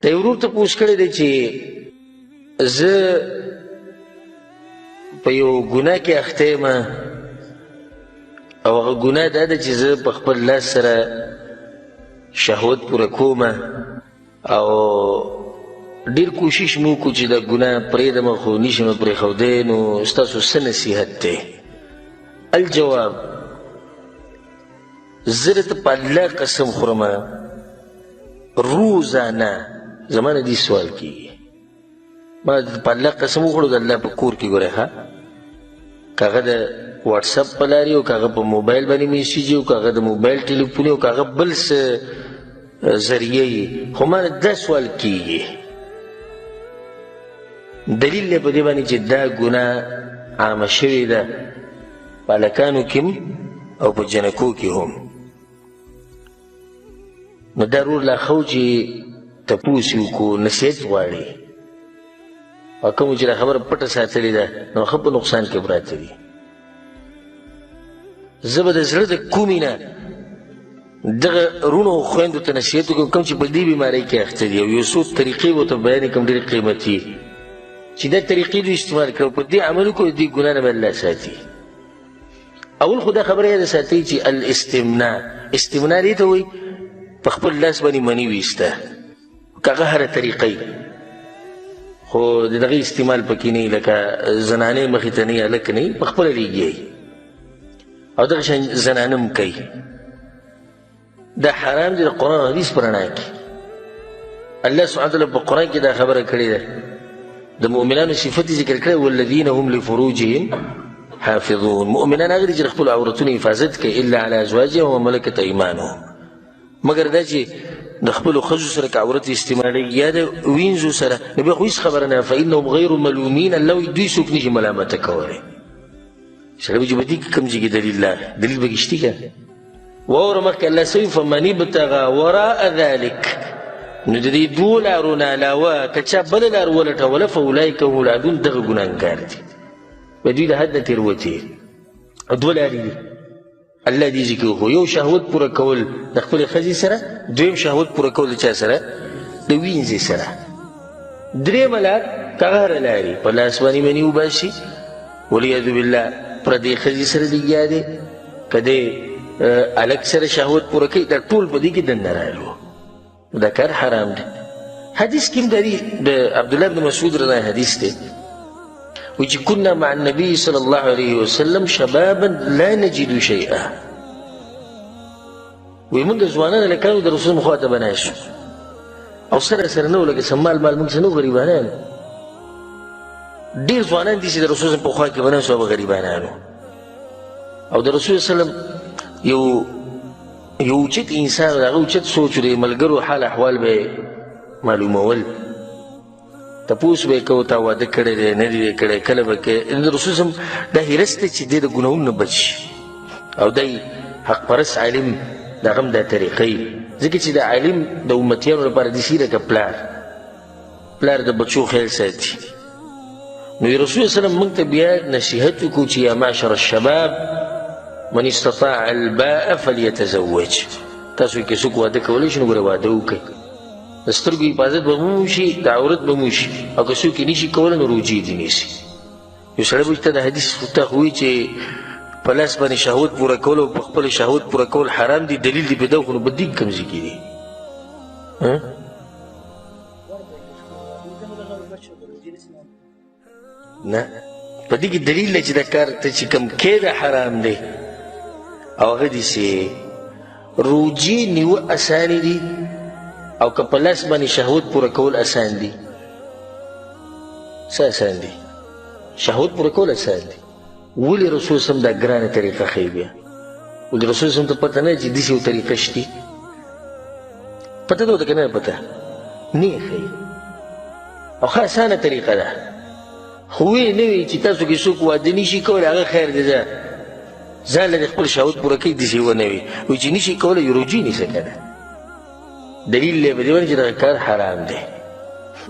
د یو ورور تپوس کړی دی چې زه په یو ګناه کې اخته یم او هغه ګناه دا ده چې زه په خپل لاس سره شهوت پوره کوم او ډېر کوشش مو وکړو چې دا ګناه پرېږدم خو نشم پرېښودی نو ستاسو څه نصیحت دی؟ الجواب: زه درته په الله قسم خورم روزانه زما نه دې سوال کېږي، ما په الله قسم وخوړو د الله په کور کې ګورئ ښه که هغه د واټساپ په لارې او که هغه په موبایل باندې میسیج او که هغه د موبایل ټلیفون او که هغه بل څه ذریعه یې خو ما نه دا سوال کېږي دلیل دی په دې باندې چې دا ګناه عامه شوې ده په هلکانو کې او په جنکو کې هم. نو دا رور لا ښه و چې تپوس یې وکړو نصیحت غواړي او کوم چې دا خبره پټه ساتلې ده نو ښه په نقصان کې پراته دي. زه به د زړه د کومې نه دغه رونو او خویندو ته نصیحت وکړم کوم چې په دې بیمارۍ کې اخته دي او یو څو طریقې به ورته بیانې کړم ډېرې قیمتي چې دا طریقې دوی استعمال کړو په دې عمل وکړو دې ګناه نه به الله ساتي. اول خو دا خبره یاده ساتئ چې الاستمناء استمناء دې ته وایي په خپل لاس باندې مني ویسته که هغه هره طریقه خو د دغه استعمال پکې نه لکه زنانې مخې ته نه هلک نه په خپله ریږي او دغه شان زنانه هم کوي دا حرام دی د قرآن حدیث په رڼا کې. الله سبحانه وتعالی په قرآن کې دا خبره کړې ده د مؤمنانو صفت ذکر کړی والذین هم لفروجهم حافظون مؤمنان هغه دي چې خپل عورتونو حفاظت کوي الا علی ازواجهم وملکت ایمانهم مګر دا چې د خپلو ښځو سره که عورت استعمالوي یا د وینځو سره نو بیا خو هېڅ خبره نه فانهم غیر ملومین الله وایي دوی څوک نشي ملامته کولی. سړی به چې په دې کې کوم ځای کې دلیل لا دلیل به کشتي که واوره مخکې الله څه وایي فمن ابتغى وراء ذلک نو د دې دوو لارو نه علاوه که چا بله لار ولټوله فاولئک هم العادون دغه ګناهګار دي به دوی د حد نه تېروتې دوه لارې دي الله دې ذکر وکړو یو شهوت پوره کول د خپلې ښځې سره دویم شهوت پوره کول د چا سره د وینځې سره درېیمه لار که هغه هره لارې په لاس باندې مني وباسي والعیاذ بالله پردې ښځې سره لګیا دی که دی هلک سره شهوت پوره کوي دا ټول په دې کې دننه راغلو دا کار حرام دی. حدیث کې هم د عبدالله بن مسعود رضی حدیث دی وچ كنا مع النبي صلى الله عليه وسلم شبابا لا نجد شيئا ومنګ ځوانان لکانو د رسول مخاطب بناشو او سره نو لکه سمال مال موږ سنو غریبانان ډیر ځوانان دي چې د رسول په خوا کې بناشو او غریبانانو او د رسول سلام یو چت انسان هغه چت سوچ لري ملګرو حال احوال به معلومول تپوس به کو تا واده کړی دی نه دی کړی کله به کې د رسول صم دا هرس دی چې دی د ګناهونو نه بچ او دی حق پرست عالم د هغه هم دا طریقې ځکه چې د عالم د امتیانو لپاره داسې لکه پلار د بچو خیال ساتي. نو رسول صلم موږ ته بیا نصیحت وکړو چې یا معشر الشباب من استطاع الباء فلیتزوج تاسو کې څوک واده کولی شي نو ګوره واده وکړئ د سترګو حفاظت به مو وشي د عورت به مو وشي او که څوک یې نشي کولی نو روجې دې نیسي. یو سړی به ته د حدیث ته وایي چې په لاس باندې شهوت پوره کول او په خپل شهوت پوره کول حرام دي دلیل دې په ده خو نو په دې کوم ځای کې دي نه په دې کې دلیل دی چې دا کار ته چې کوم کې ده حرام دی او هغه داسې روجې نیوه اسانې دي او که په لاس باندې شهوت پوره کول اسان دي څه اسان دي شهوت پوره کول اسان دي ولې رسول سم دا ګرانه طریقه ښیي بیا ولې رسول سم ته پته نه چې داسې یو طریقه شتي پته ده ورته که نه پته نه یې ښیي او ښه اسانه طریقه ده خو ویې نه وي چې تاسو کې څوک واده نشي کولی هغه خیر دی ځان له خپل شهوت پوره کوي داسې ونه وي وایي چې نشي کولی یو روجې نیسه که نه دلیل دی په دې باندې چې دغه کار حرام دی.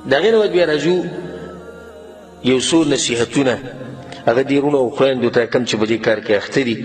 د هغې نه بعد بیا راځو یو څو نصیحتونه هغه دې وروڼو او خویندو ته کوم چې په دې کار کې اخته دي